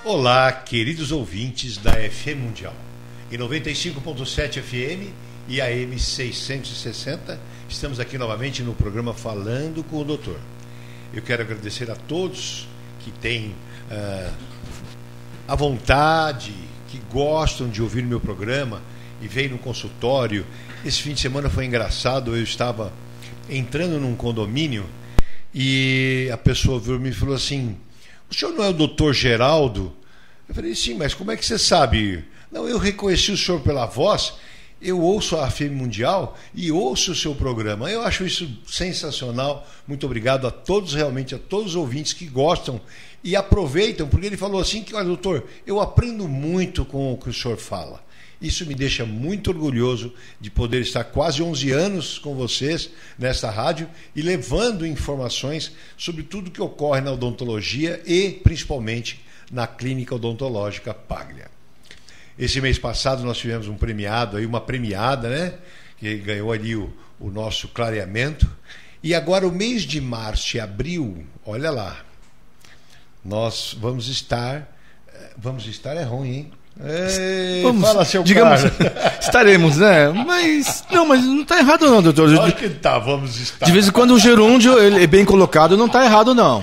Olá, queridos ouvintes da FM Mundial. Em 95.7 FM e AM 660, estamos aqui novamente no programa Falando com o Doutor. Eu quero agradecer a todos que têm a vontade, que gostam de ouvir meu programa e veio no consultório. Esse fim de semana foi engraçado, eu estava entrando num condomínio e a pessoa veio me falou assim: o senhor não é o doutor Geraldo? Eu falei, sim, mas como é que você sabe? Não, eu reconheci o senhor pela voz, eu ouço a FM Mundial e ouço o seu programa. Eu acho isso sensacional. Muito obrigado a todos, realmente, a todos os ouvintes que gostam e aproveitam, porque ele falou assim que, olha, doutor, eu aprendo muito com o que o senhor fala. Isso me deixa muito orgulhoso de poder estar quase 11 anos com vocês nesta rádio e levando informações sobre tudo que ocorre na odontologia e, principalmente, na Clínica Odontológica Paglia. Esse mês passado nós tivemos um premiado, aí uma premiada, né? Que ganhou ali o nosso clareamento. E agora o mês de março e abril, olha lá, nós vamos estar é ruim, hein? Fala, seu digamos, estaremos, né? Mas não está errado não, doutor. Acho que tá, vamos estar. De vez em quando o gerúndio, ele é bem colocado, não está errado não.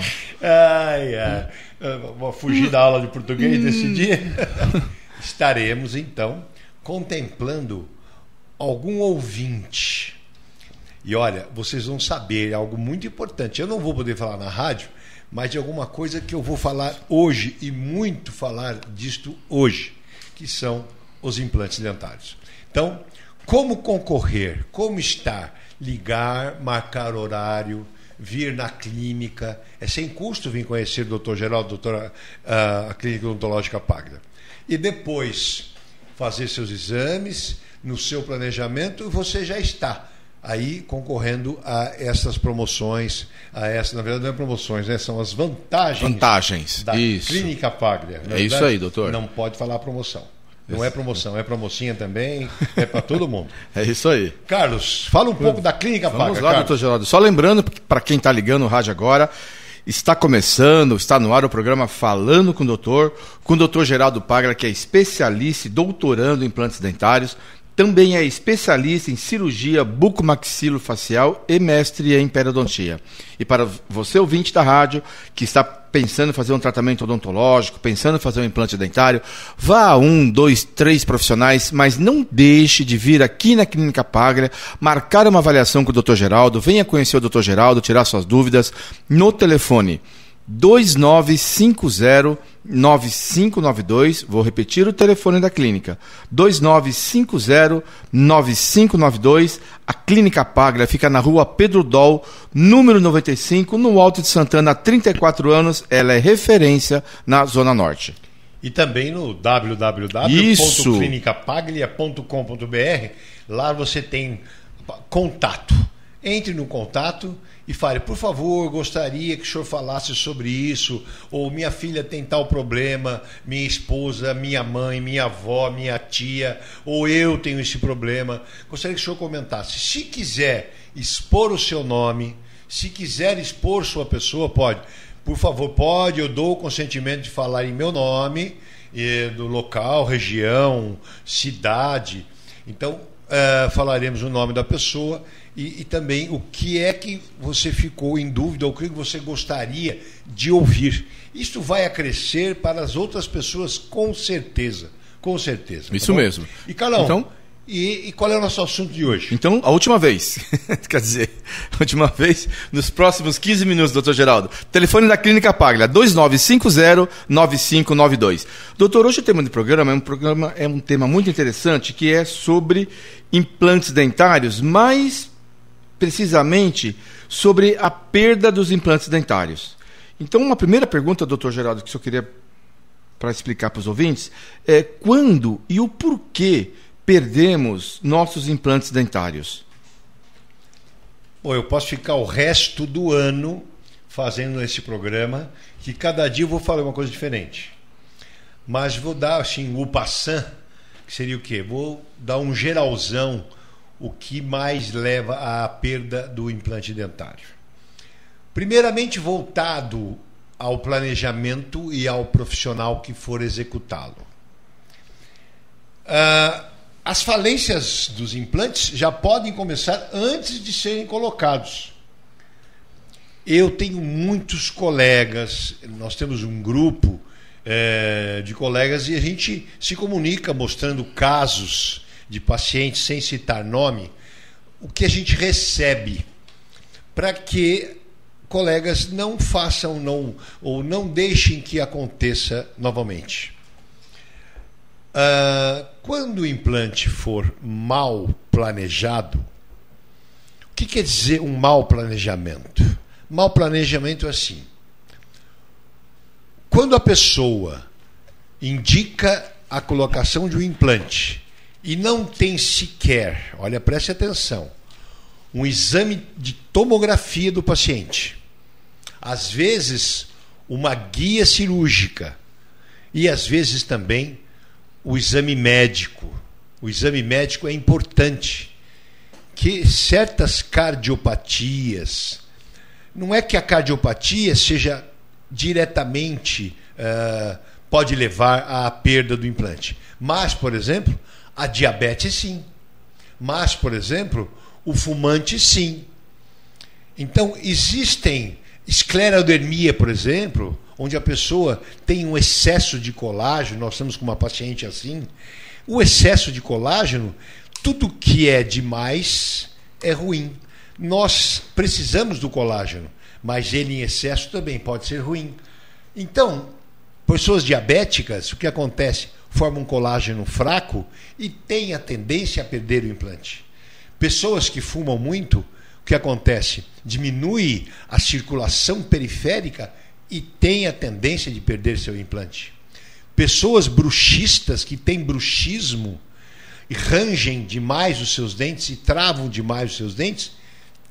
Vou fugir da aula de português desse dia. Estaremos, então, contemplando algum ouvinte. E olha, vocês vão saber algo muito importante. Eu não vou poder falar na rádio, mas de alguma coisa que eu vou falar hoje, e muito falar disto hoje, que são os implantes dentários. Então, como concorrer, como estar, ligar, marcar horário, vir na clínica, é sem custo vir conhecer o Dr. Geraldo, a Clínica Odontológica Paglia. E depois fazer seus exames, no seu planejamento, você já está aí concorrendo a essas promoções, na verdade não é promoções, né? São as vantagens da isso. Clínica Paglia. É isso aí, doutor. Não pode falar promoção. Não é promoção, é promocinha também, é para todo mundo. É isso aí. Carlos, fala um pouco da Clínica Paglia. Vamos lá, doutor Geraldo. Só lembrando, para quem está ligando o rádio agora, está começando, está no ar o programa Falando com o Dr. Geraldo Paglia, que é especialista e doutorando em implantes dentários, também é especialista em cirurgia bucomaxilofacial e mestre em periodontia. E para você, ouvinte da rádio, que está pensando em fazer um tratamento odontológico, pensando em fazer um implante dentário, vá a 1, 2, 3 profissionais, mas não deixe de vir aqui na Clínica Paglia, marcar uma avaliação com o Dr. Geraldo, venha conhecer o Dr. Geraldo, tirar suas dúvidas no telefone 2950-9592, vou repetir o telefone da clínica, 2950-9592, a Clínica Paglia fica na rua Pedro Doll, número 95, no Alto de Santana, há 34 anos, ela é referência na Zona Norte. E também no www.clinicapaglia.com.br, lá você tem contato. Entre no contato e fale, por favor, gostaria que o senhor falasse sobre isso, ou minha filha tem tal problema, minha esposa, minha mãe, minha avó, minha tia, ou eu tenho esse problema. Gostaria que o senhor comentasse. Se quiser expor o seu nome, se quiser expor sua pessoa, pode. Por favor, pode, eu dou o consentimento de falar em meu nome, do local, região, cidade. Então, falaremos o nome da pessoa e também o que é que você ficou em dúvida ou o que você gostaria de ouvir. Isto vai acrescer para as outras pessoas, com certeza. Com certeza. Isso mesmo. E, Carlão, então, e qual é o nosso assunto de hoje? Então, a última vez, quer dizer, a última vez, nos próximos 15 minutos, doutor Geraldo. Telefone da Clínica Paglia, 2950-9592. Doutor, hoje o tema do programa é um tema muito interessante, que é sobre implantes dentários, mais precisamente sobre a perda dos implantes dentários. Então, uma primeira pergunta, doutor Geraldo, que eu queria para explicar para os ouvintes, é quando e o porquê perdemos nossos implantes dentários? Bom, eu posso ficar o resto do ano fazendo esse programa, que cada dia eu vou falar uma coisa diferente. Mas vou dar assim, o passant, que seria o quê? Vou dar um geralzão, o que mais leva à perda do implante dentário. Primeiramente voltado ao planejamento e ao profissional que for executá-lo. As falências dos implantes já podem começar antes de serem colocados. Eu tenho muitos colegas, nós temos um grupo de colegas e a gente se comunica mostrando casos de pacientes, sem citar nome, o que a gente recebe, para que colegas não façam ou não deixem que aconteça novamente. Quando o implante for mal planejado, o que quer dizer um mau planejamento? Mau planejamento é assim: quando a pessoa indica a colocação de um implante e não tem sequer, olha, preste atenção, um exame de tomografia do paciente, às vezes uma guia cirúrgica e às vezes também o exame médico. O exame médico é importante, que certas cardiopatias, não é que a cardiopatia seja diretamente, pode levar à perda do implante, mas, por exemplo, a diabetes sim, mas, por exemplo, o fumante sim. Então, existem esclerodermia, por exemplo, onde a pessoa tem um excesso de colágeno. Nós estamos com uma paciente assim. O excesso de colágeno, tudo que é demais é ruim. Nós precisamos do colágeno, mas ele em excesso também pode ser ruim. Então, pessoas diabéticas, o que acontece? Formam um colágeno fraco e têm a tendência a perder o implante. Pessoas que fumam muito, o que acontece? Diminui a circulação periférica e tem a tendência de perder seu implante. Pessoas bruxistas que têm bruxismo e rangem demais os seus dentes e travam demais os seus dentes,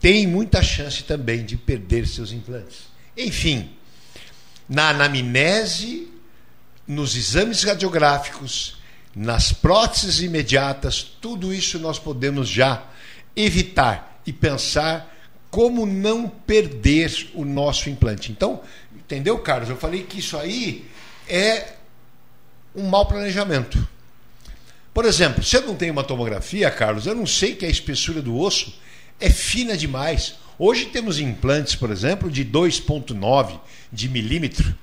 têm muita chance também de perder seus implantes. Enfim, na anamnese, nos exames radiográficos, nas próteses imediatas, tudo isso nós podemos já evitar e pensar como não perder o nosso implante. Então, entendeu, Carlos? Eu falei que isso aí é um mau planejamento. Por exemplo, se eu não tenho uma tomografia, Carlos, eu não sei que a espessura do osso é fina demais. Hoje temos implantes, por exemplo, de 2,9 de milímetro,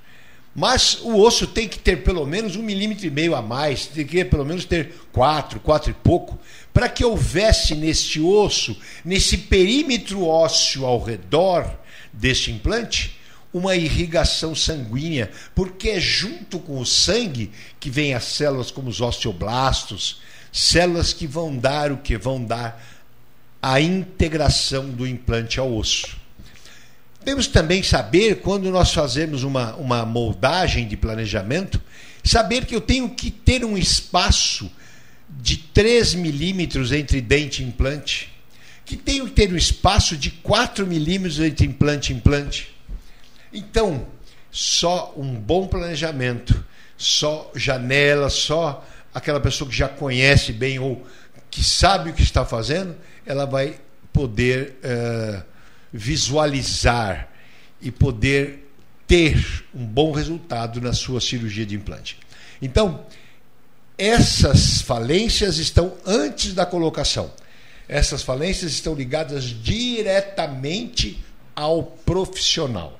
mas o osso tem que ter pelo menos 1,5 milímetro a mais, tem que pelo menos ter 4 e pouco, para que houvesse neste osso, nesse perímetro ósseo ao redor deste implante, uma irrigação sanguínea, porque é junto com o sangue que vem as células como os osteoblastos, células que vão dar o que? Vão dar a integração do implante ao osso. Temos também saber, quando nós fazemos uma moldagem de planejamento, saber que eu tenho que ter um espaço de 3 milímetros entre dente e implante, que tenho que ter um espaço de 4 milímetros entre implante e implante. Então, só um bom planejamento, só janela, só aquela pessoa que já conhece bem ou que sabe o que está fazendo, ela vai poder visualizar e poder ter um bom resultado na sua cirurgia de implante. Então, essas falências estão antes da colocação. Essas falências estão ligadas diretamente ao profissional.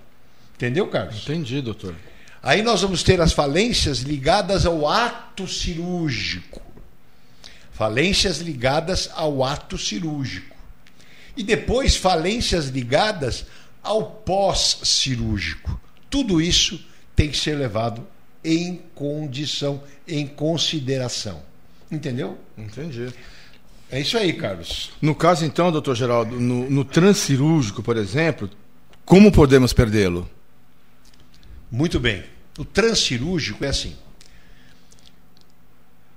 Entendeu, Carlos? Entendi, doutor. Aí nós vamos ter as falências ligadas ao ato cirúrgico. Falências ligadas ao ato cirúrgico. E depois falências ligadas ao pós-cirúrgico. Tudo isso tem que ser levado em consideração. Entendeu? Entendi. É isso aí, Carlos. No caso, então, doutor Geraldo, no transcirúrgico, por exemplo, como podemos perdê-lo? Muito bem. O transcirúrgico é assim.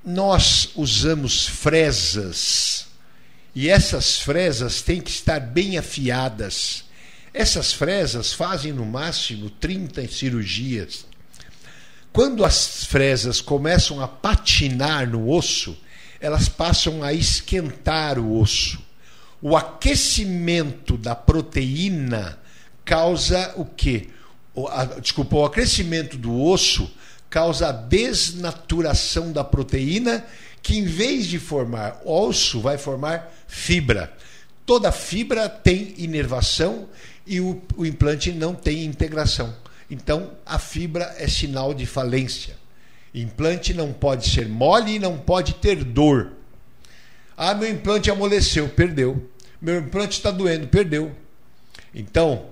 Nós usamos fresas e essas fresas têm que estar bem afiadas. Essas fresas fazem no máximo 30 cirurgias. Quando as fresas começam a patinar no osso, elas passam a esquentar o osso. O aquecimento da proteína causa o quê? o acrescimento do osso causa a desnaturação da proteína, que em vez de formar osso, vai formar fibra. Toda fibra tem inervação e o implante não tem integração. Então, a fibra é sinal de falência. Implante não pode ser mole e não pode ter dor. Ah, meu implante amoleceu, perdeu. Meu implante está doendo, perdeu. Então,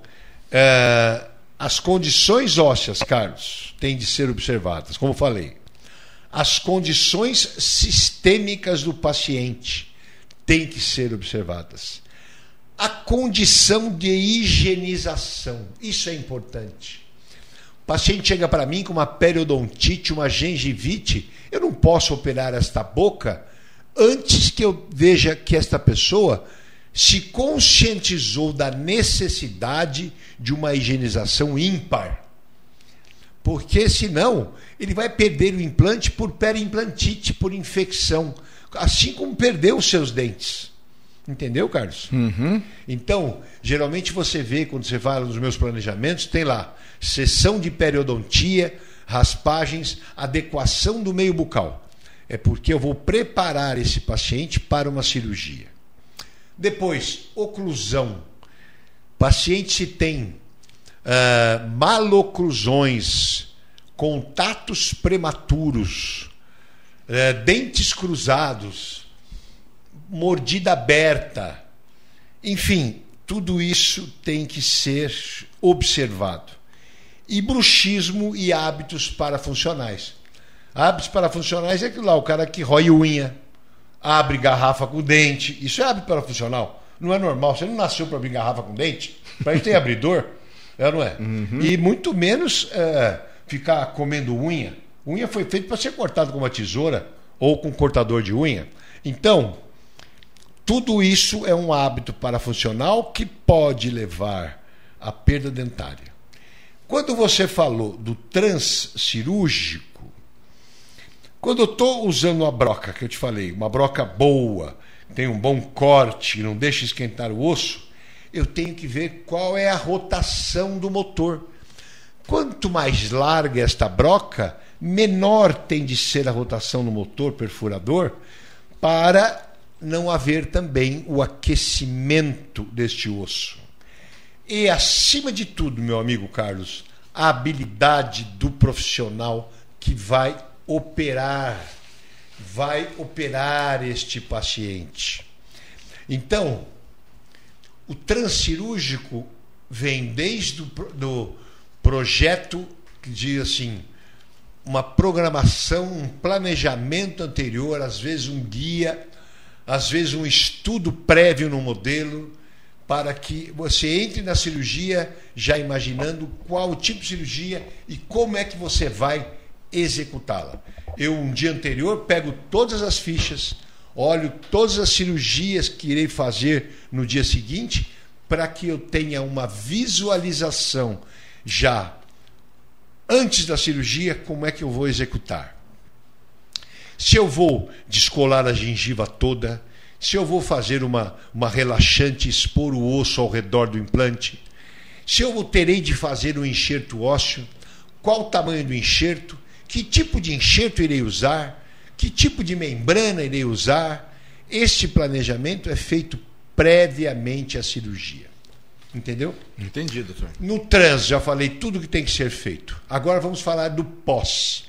as condições ósseas, Carlos, têm de ser observadas, como falei. As condições sistêmicas do paciente têm que ser observadas. A condição de higienização, isso é importante. O paciente chega para mim com uma periodontite, uma gengivite, eu não posso operar esta boca antes que eu veja que esta pessoa se conscientizou da necessidade de uma higienização ímpar. Porque senão ele vai perder o implante por periimplantite, por infecção, assim como perdeu os seus dentes. Entendeu, Carlos? Uhum. Então, geralmente você vê, quando você fala nos meus planejamentos, tem lá sessão de periodontia, raspagens, adequação do meio bucal. É porque eu vou preparar esse paciente para uma cirurgia. Depois, oclusão. Paciente se tem maloclusões, contatos prematuros, dentes cruzados, mordida aberta, enfim, tudo isso tem que ser observado. E bruxismo e hábitos parafuncionais. Hábitos parafuncionais é aquilo lá, o cara que rói unha, abre garrafa com dente, isso é hábito parafuncional. Não é normal, você não nasceu para abrir garrafa com dente, para isso tem abridor, não é? Uhum. E muito menos ficar comendo unha. Unha foi feita para ser cortada com uma tesoura ou com um cortador de unha. Então, tudo isso é um hábito parafuncional que pode levar à perda dentária. Quando você falou do transcirúrgico, quando eu estou usando uma broca, que eu te falei, uma broca boa, tem um bom corte, não deixa esquentar o osso, eu tenho que ver qual é a rotação do motor. Quanto mais larga esta broca, menor tem de ser a rotação no motor perfurador, para não haver também o aquecimento deste osso. E, acima de tudo, meu amigo Carlos, a habilidade do profissional que vai operar este paciente. Então, o transcirúrgico vem desde do projeto que diz assim, uma programação, um planejamento anterior, às vezes um guia, às vezes um estudo prévio no modelo, para que você entre na cirurgia já imaginando qual o tipo de cirurgia e como é que você vai executá-la. Eu, um dia anterior, pego todas as fichas, olho todas as cirurgias que irei fazer no dia seguinte, para que eu tenha uma visualização já antes da cirurgia, como é que eu vou executar. Se eu vou descolar a gengiva toda, se eu vou fazer uma relaxante, expor o osso ao redor do implante, se eu terei de fazer um enxerto ósseo, qual o tamanho do enxerto, que tipo de enxerto irei usar, que tipo de membrana irei usar. Este planejamento é feito previamente à cirurgia. Entendeu? Entendi, doutor. No trans, já falei tudo que tem que ser feito. Agora vamos falar do pós.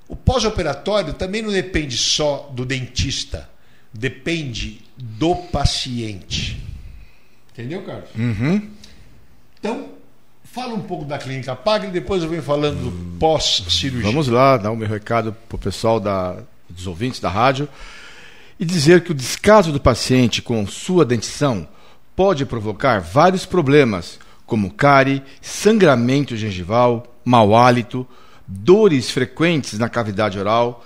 O pós-operatório também não depende só do dentista, depende do paciente. Entendeu, Carlos? Uhum. Então, fala um pouco da clínica Paga e depois eu venho falando do pós-cirurgia. Vamos lá, dar o meu recado para o pessoal dos ouvintes da rádio e dizer que o descaso do paciente com sua dentição pode provocar vários problemas, como cárie, sangramento gengival, mau hálito, dores frequentes na cavidade oral,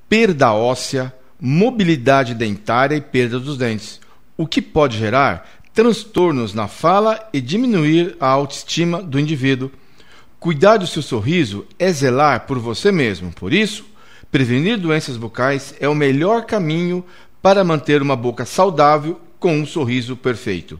perda óssea, mobilidade dentária e perda dos dentes, o que pode gerar transtornos na fala e diminuir a autoestima do indivíduo. Cuidar do seu sorriso é zelar por você mesmo. Por isso, prevenir doenças bucais é o melhor caminho para manter uma boca saudável com um sorriso perfeito.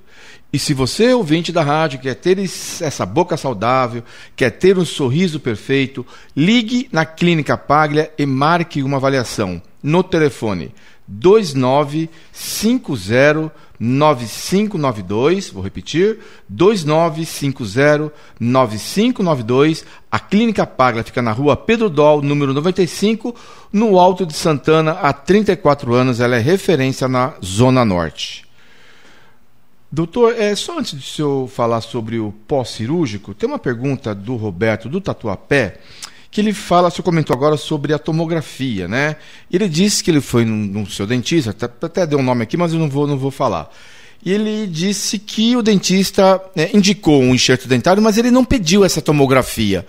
E se você, ouvinte da rádio, quer ter essa boca saudável, quer ter um sorriso perfeito, ligue na Clínica Paglia e marque uma avaliação no telefone 2950-9592, vou repetir, 2950-9592. A Clínica Paglia fica na rua Pedro Doll, número 95, no Alto de Santana. Há 34 anos, ela é referência na Zona Norte. Doutor, só antes de o senhor falar sobre o pós-cirúrgico, tem uma pergunta do Roberto, do Tatuapé, que ele fala, o senhor comentou agora sobre a tomografia, né? Ele disse que ele foi no seu dentista, até deu um nome aqui, mas eu não vou falar. E ele disse que o dentista indicou um enxerto dentário, mas ele não pediu essa tomografia.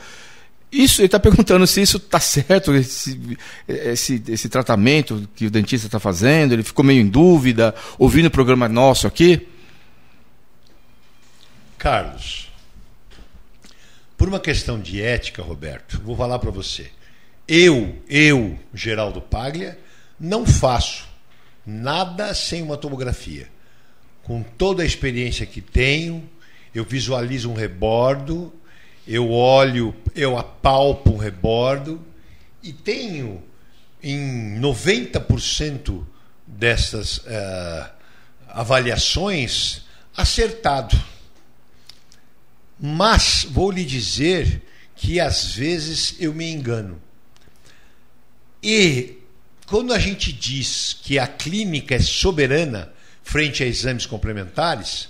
Ele está perguntando se isso está certo, esse tratamento que o dentista está fazendo. Ele ficou meio em dúvida, ouvindo o programa nosso aqui. Carlos, por uma questão de ética, Roberto, vou falar para você. Eu, Geraldo Paglia, não faço nada sem uma tomografia. Com toda a experiência que tenho, eu visualizo um rebordo, eu olho, eu apalpo um rebordo e tenho em 90% dessas avaliações acertado. Mas vou lhe dizer que às vezes eu me engano. E quando a gente diz que a clínica é soberana frente a exames complementares,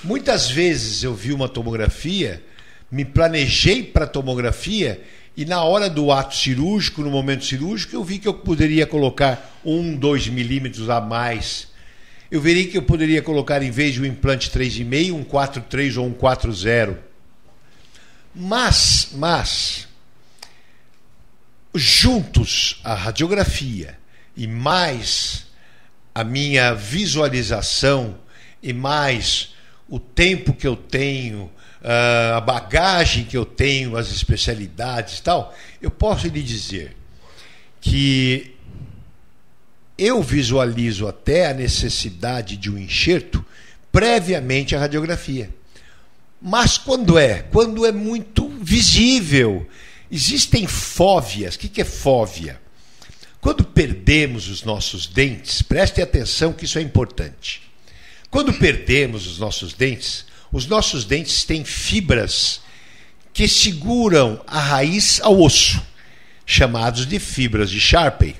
muitas vezes eu vi uma tomografia, me planejei para a tomografia e na hora do ato cirúrgico, no momento cirúrgico, eu vi que eu poderia colocar 2 milímetros a mais. Eu veria que eu poderia colocar, em vez de um implante 3,5, um 4,3 ou um 4,0. Mas, juntos a radiografia e mais a minha visualização e mais o tempo que eu tenho, a bagagem que eu tenho, as especialidades e tal, eu posso lhe dizer que eu visualizo até a necessidade de um enxerto previamente à radiografia. Mas quando é muito visível, existem fóvias. O que é fóvia? Quando perdemos os nossos dentes, prestem atenção que isso é importante. Quando perdemos os nossos dentes têm fibras que seguram a raiz ao osso, chamados de fibras de Sharpey.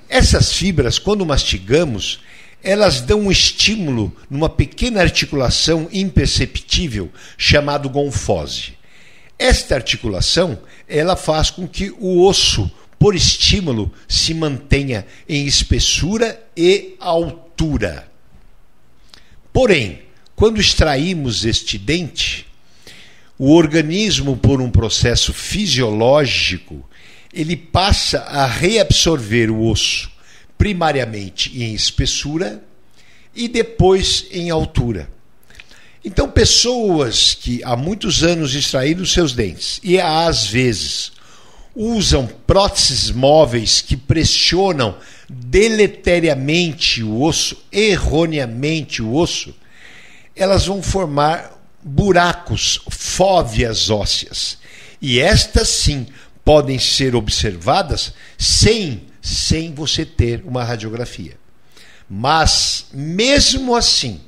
Essas fibras, quando mastigamos, elas dão um estímulo numa pequena articulação imperceptível chamada gonfose. Esta articulação, ela faz com que o osso, por estímulo, se mantenha em espessura e altura. Porém, quando extraímos este dente, o organismo, por um processo fisiológico, ele passa a reabsorver o osso, primariamente em espessura e depois em altura. Então, pessoas que há muitos anos extraíram seus dentes e às vezes usam próteses móveis que pressionam deleteriamente o osso, erroneamente o osso, elas vão formar buracos, fóvias ósseas. E estas sim podem ser observadas sem você ter uma radiografia. Mas, mesmo assim,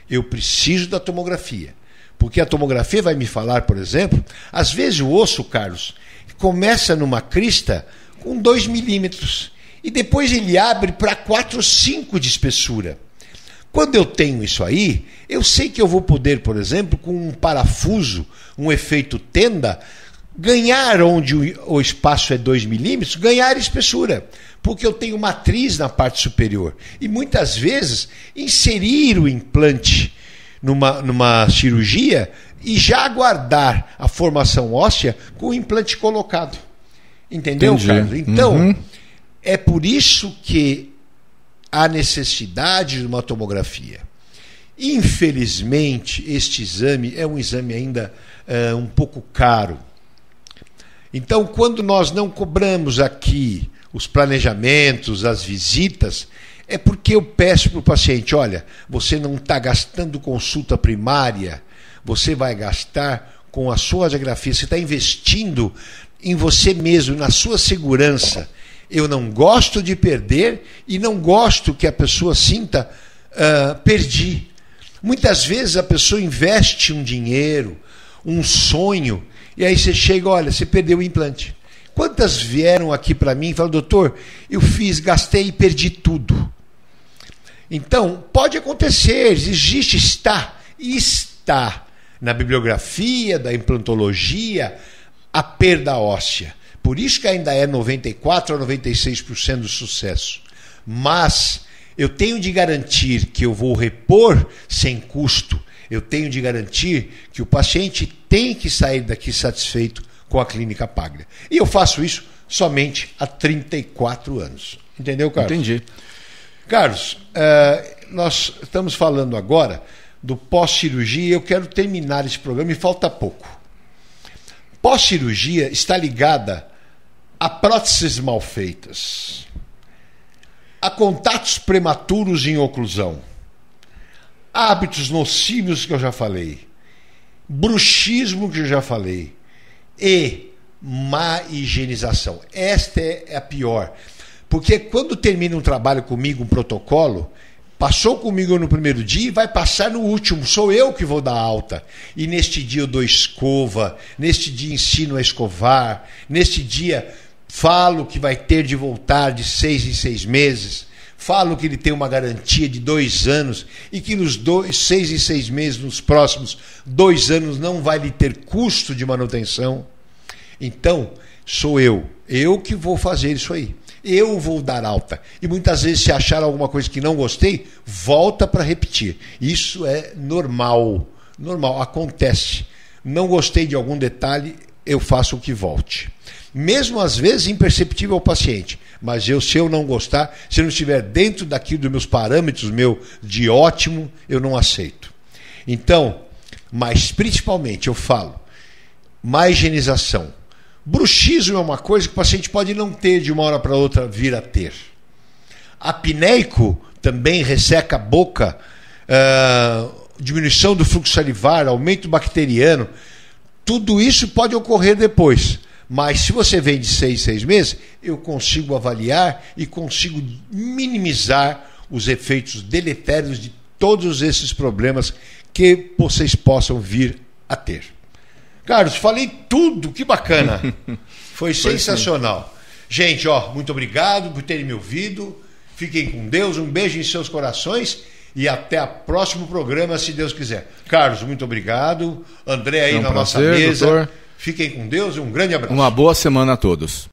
eu preciso da tomografia. Porque a tomografia vai me falar, por exemplo, às vezes o osso, Carlos, começa numa crista com 2 milímetros e depois ele abre para 4 ou 5 de espessura. Quando eu tenho isso aí, eu sei que eu vou poder, por exemplo, com um parafuso, um efeito tenda, ganhar onde o espaço é 2 milímetros, ganhar espessura, porque eu tenho matriz na parte superior. E muitas vezes inserir o implante numa cirurgia e já aguardar a formação óssea com o implante colocado. Entendeu, Entendi. Carlos? Então, é por isso que há necessidade de uma tomografia. Infelizmente, este exame é um exame ainda um pouco caro. Então, quando nós não cobramos aqui os planejamentos, as visitas, É porque eu peço para o paciente, olha, você não está gastando consulta primária, você vai gastar com a sua radiografia, você está investindo em você mesmo, na sua segurança. Eu não gosto de perder e não gosto que a pessoa sinta, perdi. Muitas vezes a pessoa investe um dinheiro, um sonho, e aí você chega, olha, você perdeu o implante. Quantas vieram aqui para mim e falaram, doutor, eu gastei e perdi tudo. Então, pode acontecer, existe, está na bibliografia da implantologia a perda óssea. Por isso que ainda é 94% a 96% do sucesso. Mas eu tenho de garantir que eu vou repor sem custo. Eu tenho de garantir que o paciente tem que sair daqui satisfeito com a clínica Paglia. E eu faço isso somente há 34 anos. Entendeu, Carlos? Entendi. Carlos, nós estamos falando agora do pós-cirurgia e eu quero terminar esse programa, me falta pouco. Pós-cirurgia está ligada a próteses mal feitas, a contatos prematuros em oclusão, hábitos nocivos que eu já falei, bruxismo que eu já falei e má higienização. Esta é a pior. Porque quando termina um trabalho comigo, um protocolo, passou comigo no primeiro dia e vai passar no último. Sou eu que vou dar alta. E neste dia eu dou escova, neste dia ensino a escovar, neste dia falo que vai ter de voltar de 6 em 6 meses, falo que ele tem uma garantia de 2 anos e que nos 6 em 6 meses, nos próximos 2 anos, não vai lhe ter custo de manutenção. Então, sou eu que vou fazer isso aí. Eu vou dar alta. E muitas vezes, se achar alguma coisa que não gostei, volta para repetir. Isso é normal. Normal, acontece. Não gostei de algum detalhe, eu faço o que volte. Mesmo às vezes imperceptível ao paciente. Mas se eu não gostar, se eu não estiver dentro daquilo dos meus parâmetros, de ótimo, eu não aceito. Então, mas principalmente eu falo, má higienização. Bruxismo é uma coisa que o paciente pode não ter de uma hora para outra vir a ter. Apneico também resseca a boca, diminuição do fluxo salivar, aumento bacteriano. Tudo isso pode ocorrer depois. Mas se você vem de 6 em 6 meses, eu consigo avaliar e consigo minimizar os efeitos deletérios de todos esses problemas que vocês possam vir a ter. Carlos, falei tudo, que bacana. Foi sensacional. Gente, muito obrigado por terem me ouvido. Fiquem com Deus, um beijo em seus corações e até o próximo programa, se Deus quiser. Carlos, muito obrigado. André aí na nossa mesa. Doutor. Fiquem com Deus e um grande abraço. Uma boa semana a todos.